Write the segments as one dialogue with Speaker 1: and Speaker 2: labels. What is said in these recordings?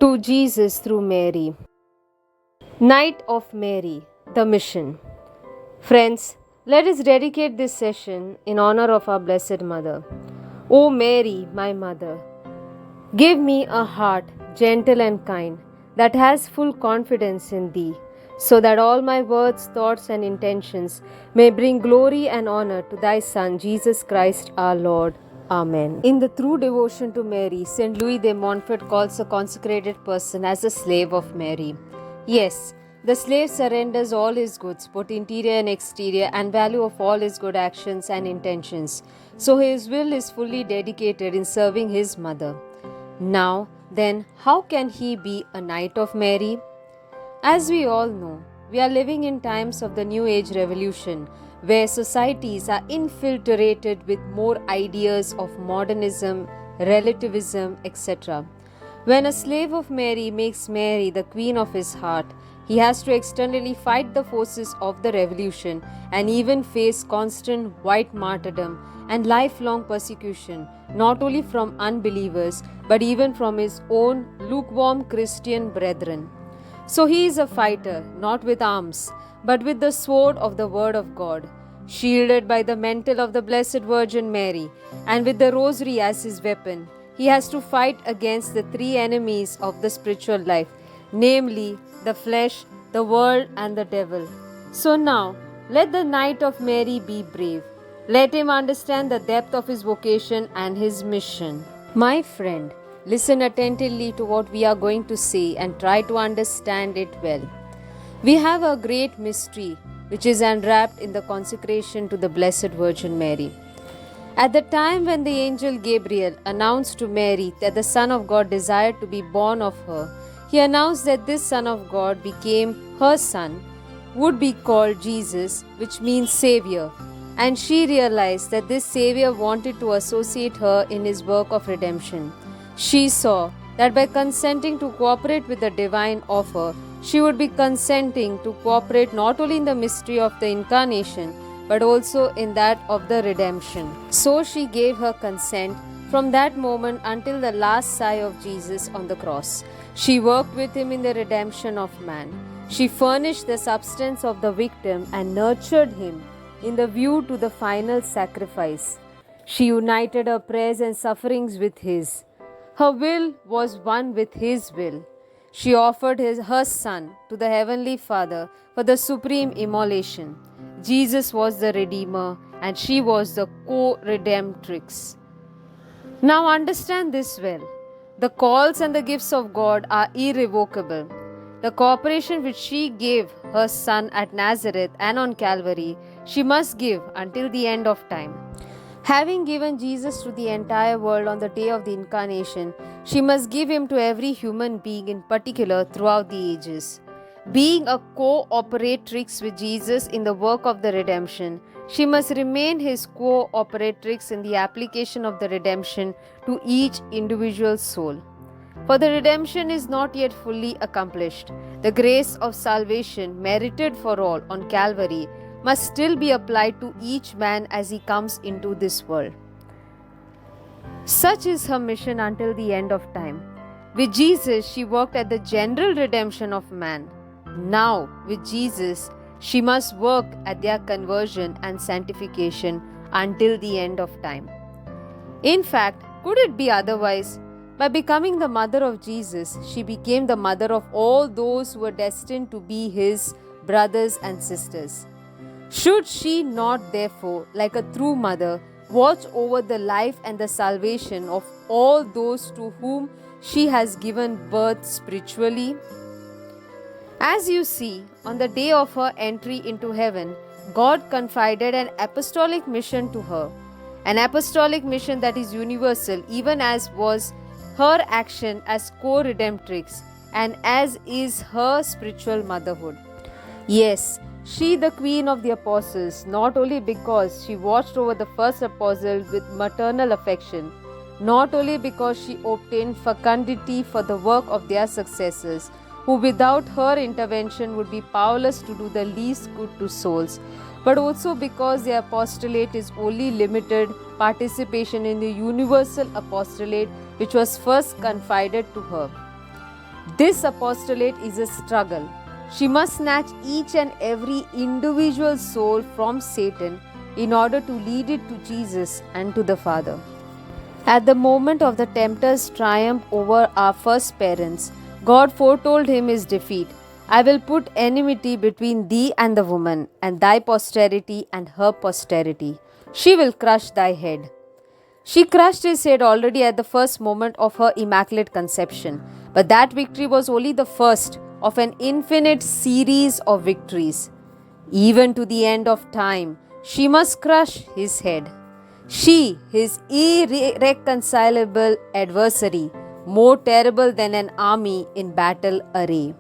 Speaker 1: To Jesus through Mary. Night of Mary, the mission. Friends, let us dedicate this session in honor of our Blessed Mother. O Mary, my Mother, give me a heart gentle and kind that has full confidence in Thee, so that all my words, thoughts, and intentions may bring glory and honor to Thy Son, Jesus Christ our Lord. Amen. In the true devotion to Mary, St. Louis de Montfort calls a consecrated person as a slave of Mary. Yes, the slave surrenders all his goods, both interior and exterior, and value of all his good actions and intentions. So his will is fully dedicated in serving his mother. Now, then, how can he be a Knight of Mary? As we all know, we are living in times of the New Age revolution, where societies are infiltrated with more ideas of modernism, relativism, etc. When a slave of Mary makes Mary the queen of his heart, he has to externally fight the forces of the revolution and even face constant white martyrdom and lifelong persecution, not only from unbelievers but even from his own lukewarm Christian brethren. So he is a fighter, not with arms, but with the sword of the Word of God, shielded by the mantle of the Blessed Virgin Mary, and with the rosary as his weapon. He has to fight against the three enemies of the spiritual life, namely the flesh, the world, and the devil. So now, let the Knight of Mary be brave. Let him understand the depth of his vocation and his mission. My friend, listen attentively to what we are going to say and try to understand it well. We have a great mystery which is enwrapped in the consecration to the Blessed Virgin Mary. At the time when the angel Gabriel announced to Mary that the Son of God desired to be born of her, he announced that this Son of God became her Son, would be called Jesus, which means Savior, and she realized that this Savior wanted to associate her in his work of redemption. She saw that by consenting to cooperate with the divine offer, she would be consenting to cooperate not only in the mystery of the incarnation, but also in that of the redemption. So she gave her consent from that moment until the last sigh of Jesus on the cross. She worked with him in the redemption of man. She furnished the substance of the victim and nurtured him in the view to the final sacrifice. She united her prayers and sufferings with his. Her will was one with his will. She offered her Son to the Heavenly Father for the supreme immolation. Jesus was the Redeemer and she was the co-redemptrix. Now understand this well. The calls and the gifts of God are irrevocable. The cooperation which she gave her Son at Nazareth and on Calvary, she must give until the end of time. Having given Jesus to the entire world on the day of the Incarnation, she must give him to every human being in particular throughout the ages. Being a co-operatrix with Jesus in the work of the redemption, she must remain his co-operatrix in the application of the redemption to each individual soul. For the redemption is not yet fully accomplished. The grace of salvation merited for all on Calvary must still be applied to each man as he comes into this world. Such is her mission until the end of time. With Jesus, she worked at the general redemption of man. Now, with Jesus, she must work at their conversion and sanctification until the end of time. In fact, could it be otherwise? By becoming the mother of Jesus, she became the mother of all those who were destined to be his brothers and sisters. Should she not, therefore, like a true mother, watch over the life and the salvation of all those to whom she has given birth spiritually? As you see, on the day of her entry into heaven, God confided an apostolic mission to her, an apostolic mission that is universal, even as was her action as co-redemptrix and as is her spiritual motherhood. Yes, she the queen of the apostles, not only because she watched over the first apostle with maternal affection, not only because she obtained fecundity for the work of their successors, who without her intervention would be powerless to do the least good to souls, but also because the apostolate is only limited participation in the universal apostolate which was first confided to her. This apostolate is a struggle. She must snatch each and every individual soul from Satan in order to lead it to Jesus and to the Father. At the moment of the tempter's triumph over our first parents, God foretold him his defeat. I will put enmity between thee and the woman, and thy posterity and her posterity. She will crush thy head. She crushed his head already at the first moment of her immaculate conception, but that victory was only the first of an infinite series of victories. Even to the end of time, she must crush his head. She, his irreconcilable adversary, more terrible than an army in battle array.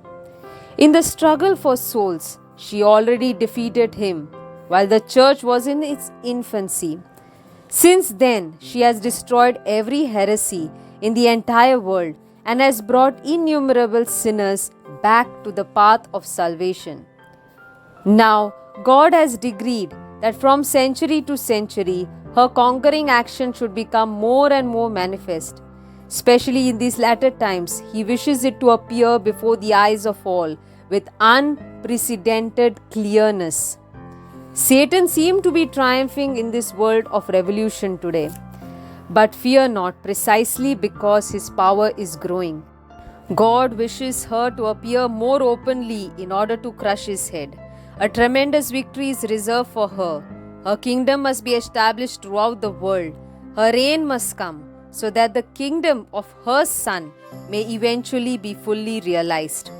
Speaker 1: In the struggle for souls, she already defeated him while the church was in its infancy. Since then, she has destroyed every heresy in the entire world and has brought innumerable sinners back to the path of salvation. Now, God has decreed that from century to century, her conquering action should become more and more manifest. Especially in these latter times, He wishes it to appear before the eyes of all with unprecedented clearness. Satan seemed to be triumphing in this world of revolution today. But fear not, precisely because his power is growing. God wishes her to appear more openly in order to crush his head. A tremendous victory is reserved for her. Her kingdom must be established throughout the world. Her reign must come so that the kingdom of her Son may eventually be fully realized.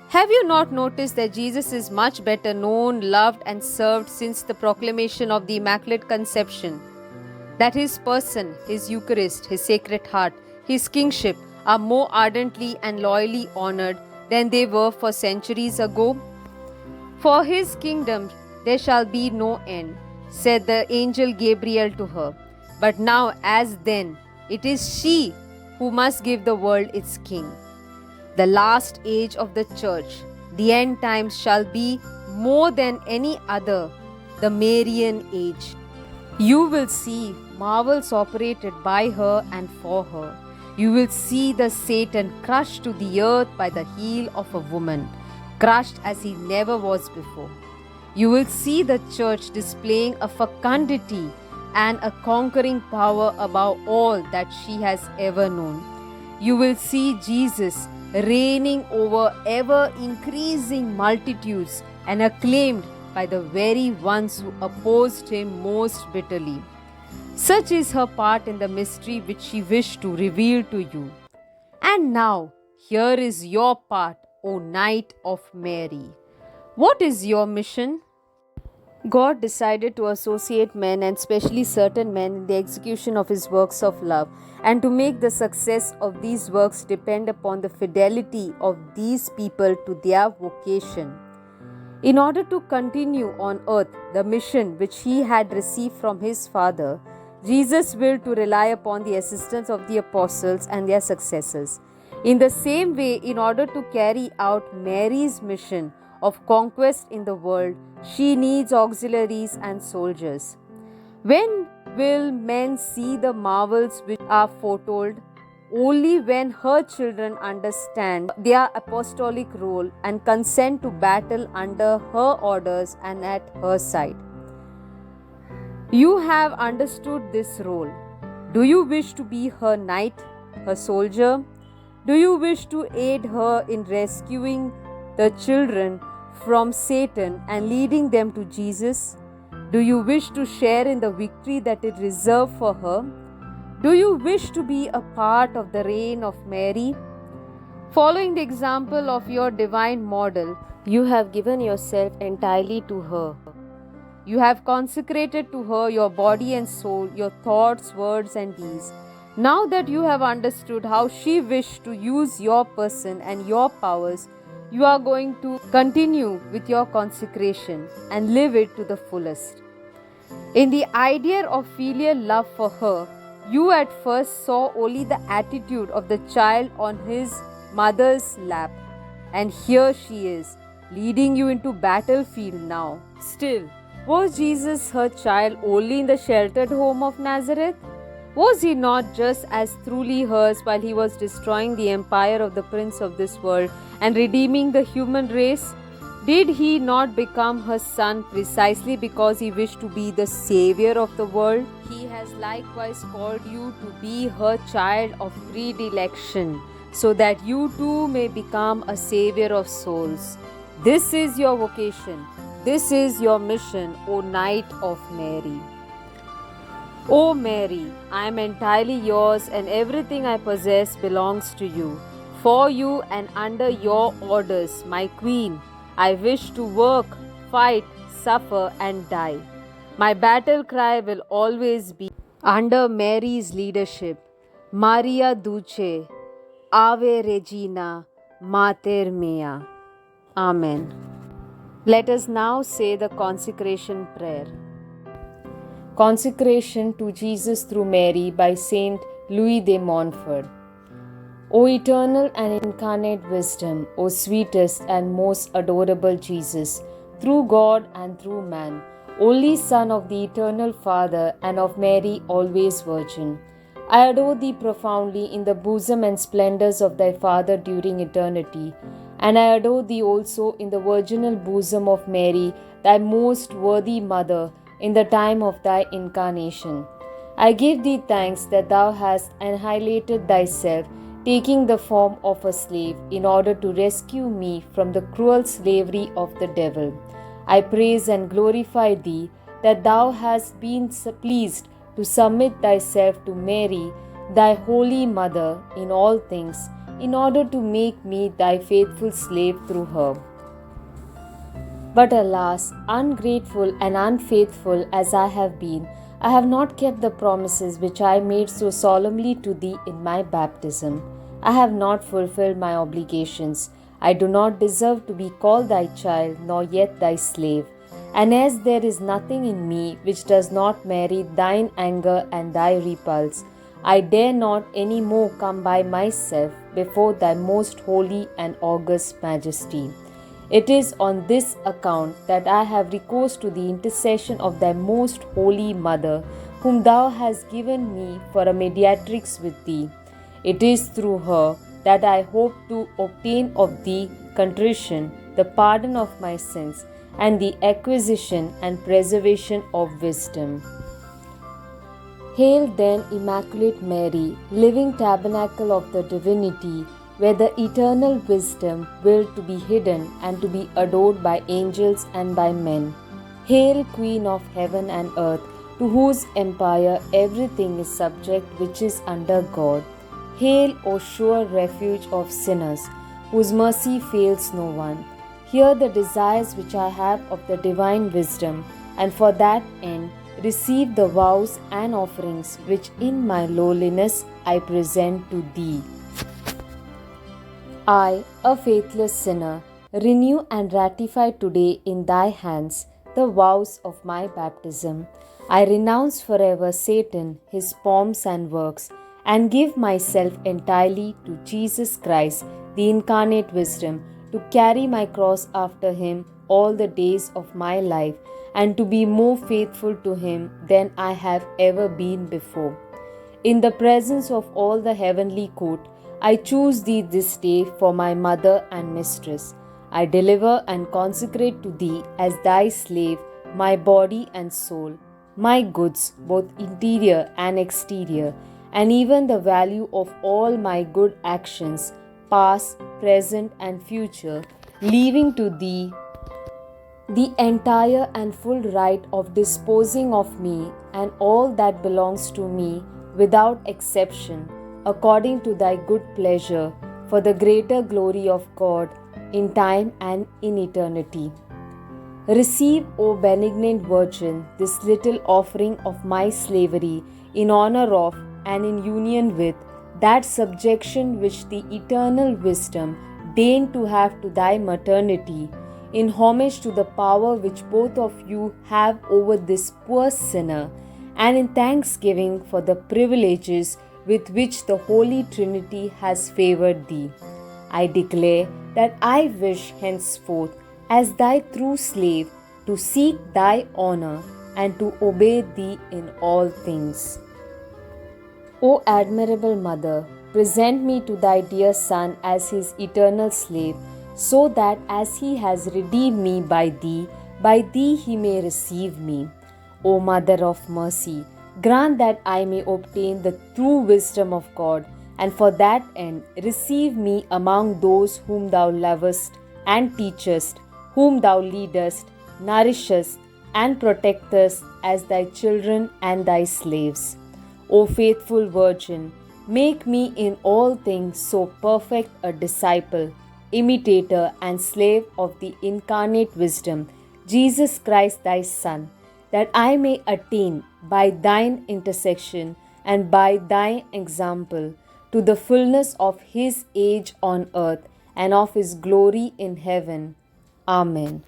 Speaker 1: Have you not noticed that Jesus is much better known, loved, and served since the proclamation of the Immaculate Conception? That his person, his Eucharist, his Sacred Heart, his kingship are more ardently and loyally honored than they were for centuries ago? For his kingdom there shall be no end, said the angel Gabriel to her. But now, as then, it is she who must give the world its king. The last age of the church, the end times, shall be more than any other, the Marian age. You will see marvels operated by her and for her. You will see the Satan crushed to the earth by the heel of a woman, crushed as he never was before. You will see the church displaying a fecundity and a conquering power above all that she has ever known. You will see Jesus reigning over ever increasing multitudes and acclaimed by the very ones who opposed him most bitterly. Such is her part in the mystery which she wished to reveal to you. And now, here is your part, O Knight of Mary. What is your mission? God decided to associate men, and especially certain men, in the execution of his works of love, and to make the success of these works depend upon the fidelity of these people to their vocation. In order to continue on earth the mission which he had received from his Father, Jesus willed to rely upon the assistance of the apostles and their successors. In the same way, in order to carry out Mary's mission of conquest in the world, she needs auxiliaries and soldiers. When will men see the marvels which are foretold? Only when her children understand their apostolic role and consent to battle under her orders and at her side. You have understood this role. Do you wish to be her knight, her soldier? Do you wish to aid her in rescuing the children from Satan and leading them to Jesus? Do you wish to share in the victory that is reserved for her? Do you wish to be a part of the reign of Mary? Following the example of your divine model, you have given yourself entirely to her. You have consecrated to her your body and soul, your thoughts, words, and deeds. Now that you have understood how she wished to use your person and your powers, you are going to continue with your consecration and live it to the fullest. In the idea of filial love for her, you at first saw only the attitude of the child on his mother's lap, and here she is, leading you into battlefield now. Still, was Jesus her child only in the sheltered home of Nazareth? Was he not just as truly hers while he was destroying the empire of the prince of this world and redeeming the human race? Did he not become her son precisely because he wished to be the savior of the world? He has likewise called you to be her child of predilection, so that you too may become a savior of souls. This is your vocation. This is your mission, O Knight of Mary. O Mary, I am entirely yours, and everything I possess belongs to you. For you and under your orders, my Queen, I wish to work, fight, suffer, and die. My battle cry will always be under Mary's leadership. Maria Duce, Ave Regina, Mater Mea. Amen. Let us now say the consecration prayer. Consecration to Jesus through Mary by Saint Louis de Montfort. O eternal and incarnate wisdom, O sweetest and most adorable Jesus, through God and through man, only Son of the eternal Father and of Mary, always Virgin, I adore thee profoundly in the bosom and splendors of thy Father during eternity, and I adore thee also in the virginal bosom of Mary, thy most worthy Mother, in the time of thy incarnation. I give thee thanks that thou hast annihilated thyself, taking the form of a slave, in order to rescue me from the cruel slavery of the devil. I praise and glorify thee that thou hast been pleased to submit thyself to Mary, thy holy Mother, in all things, in order to make me thy faithful slave through her. But alas, ungrateful and unfaithful as I have been, I have not kept the promises which I made so solemnly to thee in my baptism. I have not fulfilled my obligations. I do not deserve to be called thy child, nor yet thy slave. And as there is nothing in me which does not merit thine anger and thy repulse, I dare not any more come by myself before thy most holy and august majesty. It is on this account that I have recourse to the intercession of thy most holy Mother, whom thou hast given me for a mediatrix with thee. It is through her that I hope to obtain of thee contrition, the pardon of my sins, and the acquisition and preservation of wisdom. Hail then, Immaculate Mary, living tabernacle of the divinity, where the eternal wisdom willed to be hidden and to be adored by angels and by men. Hail, Queen of heaven and earth, to whose empire everything is subject which is under God. Hail, O sure refuge of sinners, whose mercy fails no one. Hear the desires which I have of the divine wisdom, and for that end receive the vows and offerings which in my lowliness I present to thee. I, a faithless sinner, renew and ratify today in thy hands the vows of my baptism. I renounce forever Satan, his pomps and works, and give myself entirely to Jesus Christ, the incarnate wisdom, to carry my cross after him all the days of my life, and to be more faithful to him than I have ever been before. In the presence of all the heavenly court, I choose thee this day for my mother and mistress. I deliver and consecrate to thee as thy slave my body and soul, my goods, both interior and exterior, and even the value of all my good actions, past, present, and future, leaving to thee the entire and full right of disposing of me and all that belongs to me without exception, according to thy good pleasure, for the greater glory of God, in time and in eternity. Receive, O benignant Virgin, this little offering of my slavery in honor of and in union with that subjection which the eternal wisdom deigned to have to thy maternity, in homage to the power which both of you have over this poor sinner, and in thanksgiving for the privileges with which the Holy Trinity has favored thee. I declare that I wish henceforth, as thy true slave, to seek thy honor and to obey thee in all things. O admirable Mother, present me to thy dear Son as his eternal slave, so that as he has redeemed me by thee he may receive me. O Mother of mercy, grant that I may obtain the true wisdom of God, and for that end receive me among those whom thou lovest and teachest, whom thou leadest, nourishest, and protectest as thy children and thy slaves. O faithful Virgin, make me in all things so perfect a disciple, imitator, and slave of the incarnate wisdom, Jesus Christ thy Son, that I may attain by thine intercession and by thine example to the fullness of his age on earth and of his glory in heaven. Amen.